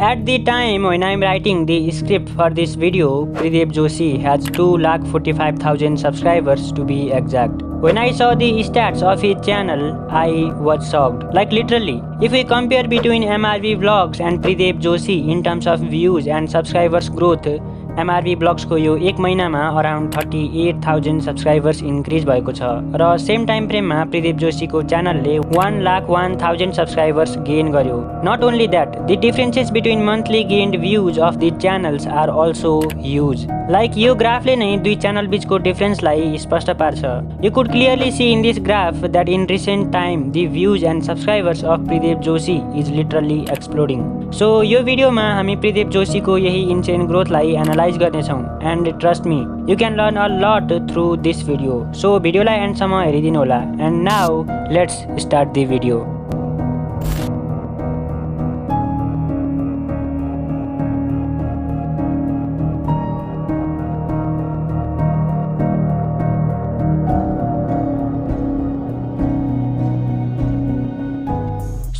At the time when I'm writing the script for this video, Pridev Joshi has 2,45,000 subscribers to be exact. When I saw the stats of his channel, I was shocked. Like literally, if we compare between MRB Vlogs and Pridev Joshi in terms of views and subscribers growth, MRB Vlogs को यो एक महिनामा around 38,000 subscribers increase भएको छ र same time फ्रेममा प्रिदेव जोशीको च्यानलले 1,01,000 सब्सक्राइबर्स गेन गर्यो। Not only that, the differences between monthly gained views of the channels are also huge. Like यो ग्राफले नै दुई च्यानल बीचको डिफरेन्सलाई स्पष्ट पार्छ। You could clearly see in this graph that in recent time the views and subscribers of Pridev Joshi is literally exploding. So यो भिडियोमा हामी प्रिदेव जोशीको यही इन्सेन ग्रोथलाई एनालाइज गर्नेछौँ and trust me, you can learn a lot through this video. So भिडियोलाई एन्डसम्म हेरिदिनु होला। And now let's start the video.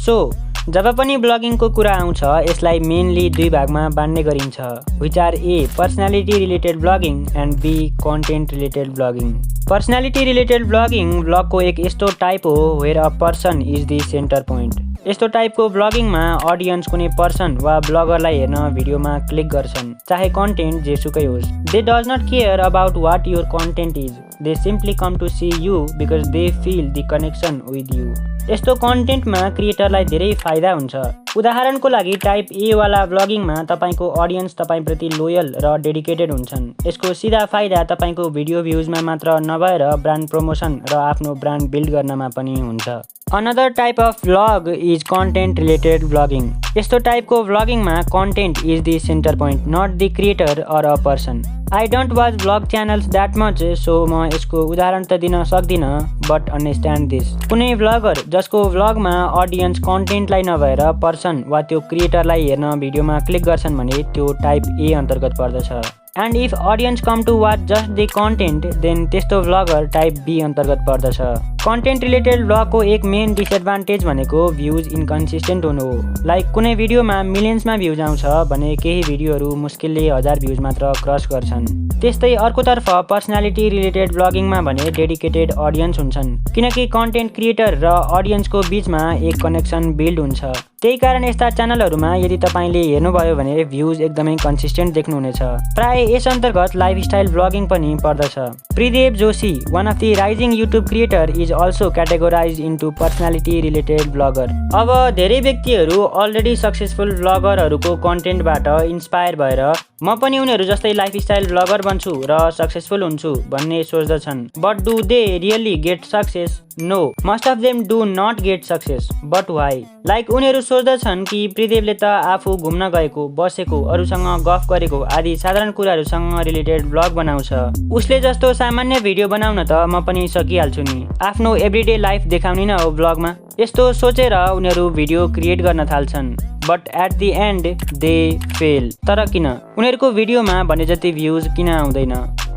So जब पनि ब्लगिङको कुरा आउँछ यसलाई मेनली दुई भागमा बाँड्ने गरिन्छ, which are A personality related blogging and B content related blogging. Personality related blogging ब्लगको एक यस्तो टाइप हो where a person is the centre point. यस्तो टाइपको ब्लगिङमा अडियन्स कुनै पर्सन वा ब्लगरलाई हेर्न भिडियोमा क्लिक गर्छन्, चाहे कन्टेन्ट जेसुकै होस्। They does not care about what your content is, they simply come to see you because they feel the connection with you. यस्तो कन्टेन्टमा क्रिएटरलाई धेरै फाइदा हुन्छ। उदाहरणको लागि टाइप ए वाला ब्लगिङमा तपाईँको अडियन्स तपाईँप्रति लोयल र डेडिकेटेड हुन्छन्। यसको सिधा फाइदा तपाईँको भिडियो भ्युजमा मात्र नभएर ब्रान्ड प्रमोसन र आफ्नो ब्रान्ड बिल्ड गर्नमा पनि हुन्छ। Another type of blog is content related blogging. यस्तो टाइपको ब्लगिङमा content is the centre point, not the creator or a person. I don't watch blog channels that much, so म यसको उदाहरण त दिन सक्दिनँ, बट अन्डरस्ट्यान्ड दिस। कुनै ब्लगर जसको ब्लगमा अडियन्स कन्टेन्टलाई नभएर पर्सन वा त्यो क्रिएटरलाई हेर्न भिडियोमा क्लिक गर्छन् भने त्यो टाइप ए अन्तर्गत पर्दछ। And if audience come to watch just the content then त्यस्तो ब्लगर टाइप बी अन्तर्गत पर्दछ। कन्टेन्ट रिलेटेड ब्लगको एक मेन डिसएडभान्टेज भनेको भ्युज इन्कन्सिस्टेन्ट हुनु हो। लाइक कुनै भिडियोमा मिलियन्समा भ्युज आउँछ भने केही भिडियोहरू मुस्किलले 1000 भ्युज मात्र क्रस गर्छन्। त्यस्तै अर्कोतर्फ पर्सनालिटी रिलेटेड ब्लगिङमा भने डेडिकेटेड अडियन्स हुन्छन्, किनकि कन्टेन्ट क्रिएटर र अडियन्सको बीचमा एक कनेक्सन बिल्ड हुन्छ। त्यही कारण यस्ता च्यानलहरूमा यदि तपाईँले हेर्नुभयो भने भ्युज एकदमै कन्सिस्टेन्ट देख्नुहुनेछ। प्राय यस अन्तर्गत लाइफस्टाइल ब्लगिङ पनि पर्दछ। Pridev Joshi, one of the rising YouTube creator, is also categorise into personality related blogger. अब धेरै व्यक्तिहरू अलरेडी सक्सेसफुल ब्लगरहरूको कन्टेन्टबाट इन्सपायर भएर म पनि उनीहरू जस्तै लाइफस्टाइल ब्लगर बन्छु र सक्सेसफुल हुन्छु भन्ने सोच्दछन्। But do they really get success? No, most of them do not get success. But why? Like उनीहरू सोच्दछन् कि प्रिदेवले त आफू घुम्न गएको, बसेको, अरूसँग गफ गरेको आदि साधारण कुराहरूसँग रिलेटेड ब्लग बनाउँछ। उसले जस्तो सामान्य भिडियो बनाउन त म पनि सकिहाल्छु नि, आफ्नो एभ्रिडे लाइफ देखाउने न हो ब्लगमा। यस्तो सोचेर उनीहरू भिडियो क्रिएट गर्न थाल्छन्। But at the end they fail. तर किन? उनीहरूको भिडियोमा भने जति भ्युज किन आउँदैन?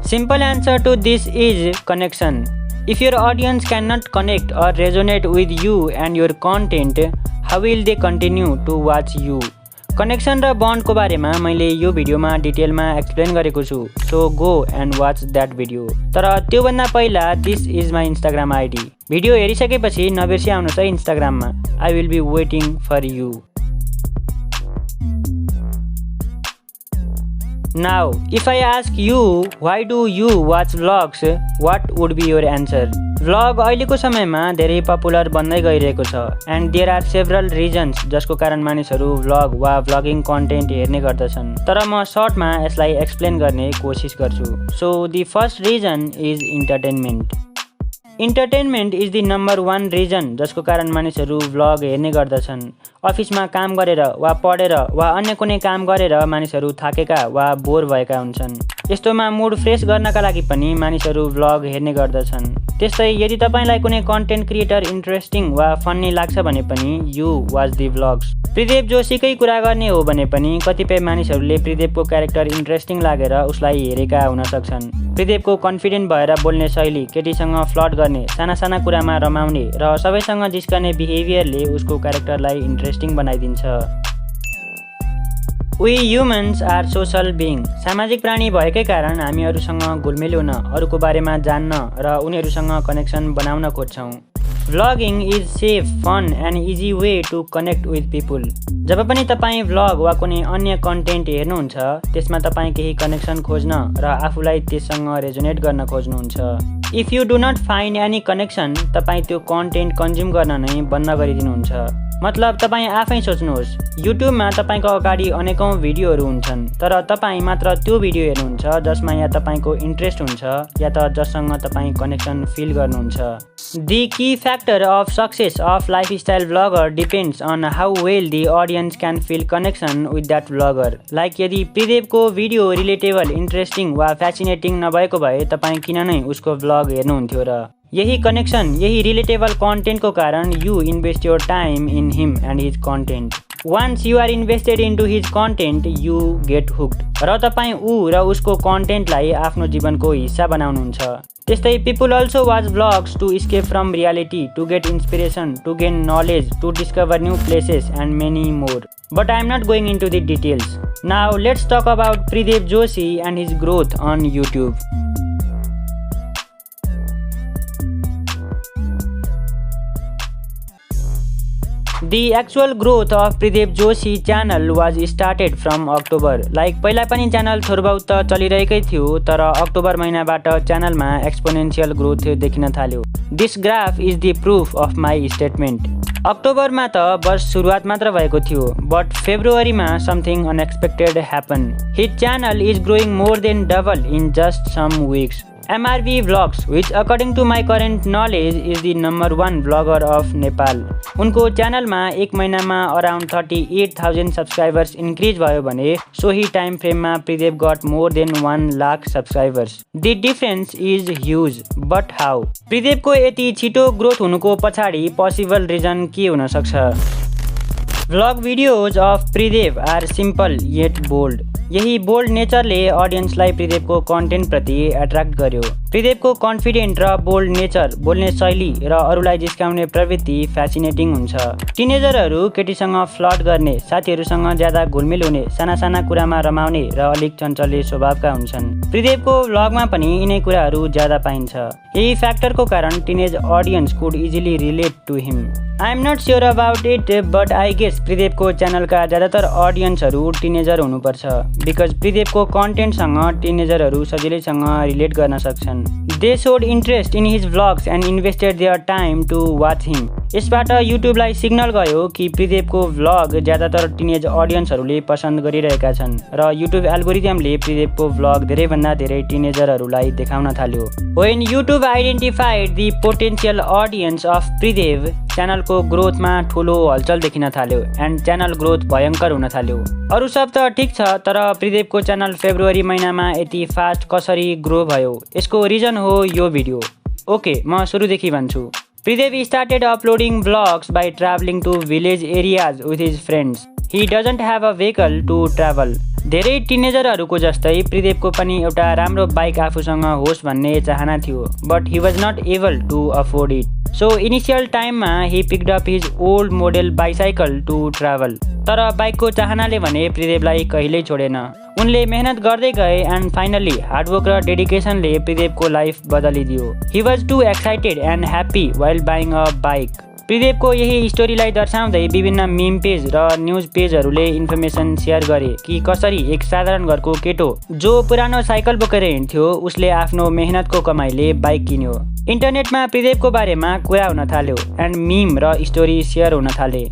Simple answer to this is connection. If your audience cannot connect or resonate with you and your content, how will they continue to watch you? Connection र बन्डको बारेमा मैले यो भिडियोमा डिटेलमा एक्सप्लेन गरेको छु, so go and watch that video. तर त्योभन्दा पहिला this is my Instagram ID. Video हेरिसकेपछि नबिर्सी आउनुहोस् है इन्स्टाग्राममा। I will be waiting for you. Now, if I ask you, why do you watch vlogs? What would be your answer? Vlog अहिलेको समयमा धेरै पपुलर बन्दै गइरहेको छ and there are several reasons जसको कारण मानिसहरू भ्लग वा भ्लगिङ कन्टेन्ट हेर्ने गर्दछन्। तर म सर्टमा यसलाई एक्सप्लेन गर्ने कोसिस गर्छु। So the first reason is entertainment. Entertainment is the number 1 reason जसको कारण मानिसहरू भ्लग हेर्ने गर्दछन्। अफिसमा काम गरेर वा पढेर वा अन्य कुनै काम गरेर मानिसहरू थाकेका वा बोर भएका हुन्छन्। यस्तोमा मुड फ्रेस गर्नका लागि पनि मानिसहरू भ्लग हेर्ने गर्दछन्। त्यस्तै यदि तपाईँलाई कुनै कन्टेन्ट क्रिएटर इन्ट्रेस्टिङ वा फन्नी लाग्छ भने पनि you watch the vlogs. Pridev जोशीकै कुरा गर्ने हो भने पनि कतिपय मानिसहरूले प्रिदेवको क्यारेक्टर इन्ट्रेस्टिङ लागेर उसलाई हेरेका हुन सक्छन्। प्रिदेवको कन्फिडेन्ट भएर बोल्ने शैली, केटीसँग फ्लर्ट गर्ने, साना साना कुरामा रमाउने र सबैसँग जिस्कने बिहेभियरले उसको क्यारेक्टरलाई इन्ट्रेस्टिङ बनाइदिन्छ। We humans are social being. सामाजिक प्राणी भएकै कारण हामी अरूसँग घुलमिल हुन, अरूको बारेमा जान्न र उनीहरूसँग कनेक्सन बनाउन खोज्छौँ। Vlogging is safe, fun and easy way to connect with people. जब पनि तपाईँ भ्लग वा कुनै अन्य कन्टेन्ट हेर्नुहुन्छ, त्यसमा तपाईँ केही कनेक्सन खोज्न र आफूलाई त्यससँग रेजोनेट गर्न खोज्नुहुन्छ। If you do not find any connection, तपाईँ त्यो कन्टेन्ट कन्ज्युम गर्न नै बन्द गरिदिनुहुन्छ। मतलब तपाईँ आफै सोच्नुहोस्, युट्युबमा तपाईँको अगाडि अनेकौं भिडियोहरू हुन्छन्, तर तपाईँ मात्र त्यो भिडियो हेर्नुहुन्छ जसमा या तपाईँको इन्ट्रेस्ट हुन्छ या त जससँग तपाईँ कनेक्सन फिल गर्नुहुन्छ। The key factor of success of lifestyle vlogger depends on how well the audience can feel connection with that vlogger. Like यदि प्रिदेवको भिडियो रिलेटेबल, इन्ट्रेस्टिङ वा फ्यासिनेटिङ नभएको भए तपाईँ किन नै उसको भ्लग हेर्नुहुन्थ्यो र? यही कनेक्सन, यही रिलेटेबल कन्टेन्टको कारण you invest your time in him and his content. Once you are invested into his content, you get hooked. र तपाईँ ऊ र उसको कन्टेन्टलाई आफ्नो जीवनको हिस्सा बनाउनुहुन्छ। त्यस्तै people also watch vlogs to escape from reality, to get inspiration, to gain knowledge, to discover new places and many more. But I am not going into the details. Now let's talk about Pridev Joshi and his growth on YouTube. The actual growth of Pridev Joshi channel was started from October. Like पहिला पनि channel थोरबाउ त चलिरहेकै थियो, तर October महिनाबाट च्यानलमा exponential growth देखिन थाल्यो। This graph is the proof of my statement. अक्टोबरमा त बस सुरुवात मात्र भएको थियो, but फेब्रुअरीमा something unexpected happened. His channel is growing more than double in just some weeks. MRB Vlogs, which according to my current knowledge is the #1 vlogger of Nepal. उनको च्यानलमा एक महिनामा अराउन्ड 38,000 सब्सक्राइबर्स इन्क्रिज भयो भने सोही time फ्रेममा Pridev got more than 1 lakh subscribers. The difference is huge, but how? प्रिदेवको यति छिटो ग्रोथ हुनुको पछाडि पोसिबल रिजन के हुन सक्छ? Vlog videos of Pridev are simple yet bold. यही बोल्ड नेचरले अडियन्सलाई प्रिदेवको कन्टेन्ट प्रति एट्र्याक्ट गर्यो। प्रिदेवको कन्फिडेन्ट र बोल्ड नेचर, बोल्ने शैली र अरूलाई जिस्काउने प्रवृत्ति फ्यासिनेटिङ हुन्छ। टिनेजरहरू केटीसँग फ्लर्ट गर्ने, साथीहरूसँग ज्यादा घुलमिल हुने, साना साना कुरामा रमाउने र अलिक चञ्चले स्वभावका हुन्छन्। प्रिदेवको भ्लगमा पनि यिनै कुराहरू ज्यादा पाइन्छ। यही फ्याक्टरको कारण teenage audience could easily relate to him. I am not sure about it, but I guess प्रिदेवको च्यानलका ज्यादातर अडियन्सहरू टिनेजर हुनुपर्छ, बिकज प्रिदेवको कन्टेन्टसँग टिनेजरहरू सजिलैसँग रिलेट गर्न सक्छन्। They showed interest in his vlogs and invested their time to watch him. यसबाट युट्युबलाई सिग्नल गयो कि प्रिदेवको भ्लग ज्यादातर टिनेज अडियन्सहरूले पसन्द गरिरहेका छन् र युट्युब एल्गोरिदमले प्रिदेवको भ्लग धेरैभन्दा धेरै टिनेजरहरूलाई देखाउन थाल्यो। When YouTube identified the potential audience of Pridev, च्यानलको ग्रोथमा ठुलो हलचल देखिन थाल्यो एन्ड च्यानल ग्रोथ भयङ्कर हुन थाल्यो। अरू सब त ठिक छ, तर प्रिदेवको च्यानल फेब्रुअरी महिनामा यति फास्ट कसरी ग्रो भयो? यसको रिजन हो यो भिडियो। ओके, म सुरुदेखि भन्छु। Pridev started uploading vlogs by traveling to village areas with his friends. He doesn't have a vehicle to travel. धेरै टिनेजरहरूको जस्तै प्रिदेवको पनि एउटा राम्रो बाइक आफूसँग होस् भन्ने चाहना थियो, but he was not able to afford it. So initial टाइममा he picked up his old model bicycle to travel. तर बाइकको चाहनाले भने प्रिदेवलाई कहिल्यै छोडेन। उनले मेहनत गर्दै गए एन्ड फाइनली हार्डवर्क र डेडिकेसनले प्रिदेवको life बदलिदियो। He was too excited and happy while buying a bike. प्रिदेवको यही स्टोरीलाई दर्शाउँदै विभिन्न मिम पेज र न्युज पेजहरूले इन्फर्मेसन सेयर गरे कि कसरी एक साधारण घरको केटो जो पुरानो साइकल बोकेर हिँड्थ्यो उसले आफ्नो मेहनतको कमाइले बाइक किन्यो। इन्टरनेटमा प्रिदेवको बारेमा कुरा हुन थाल्यो एन्ड मिम र स्टोरी सेयर हुन थाले।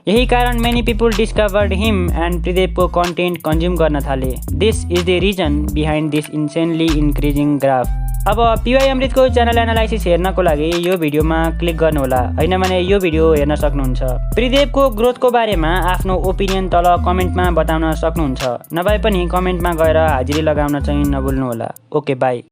यही कारण many people discovered him and प्रिदेवको कन्टेन्ट कन्ज्युम गर्न थाले। This is the reason behind this insanely increasing graph. अब पिवाई अमृतको च्यानल एनालाइसिस हेर्नको लागि यो भिडियोमा क्लिक गर्नुहोला, हैन भने यो भिडियो हेर्न सक्नुहुन्छ। प्रिदेवको ग्रोथको बारेमा आफ्नो ओपिनियन तल कमेन्टमा बताउन सक्नुहुन्छ, नभए पनि कमेन्टमा गएर हाजिरी लगाउन चाहिँ नभुल्नुहोला। Okay, by.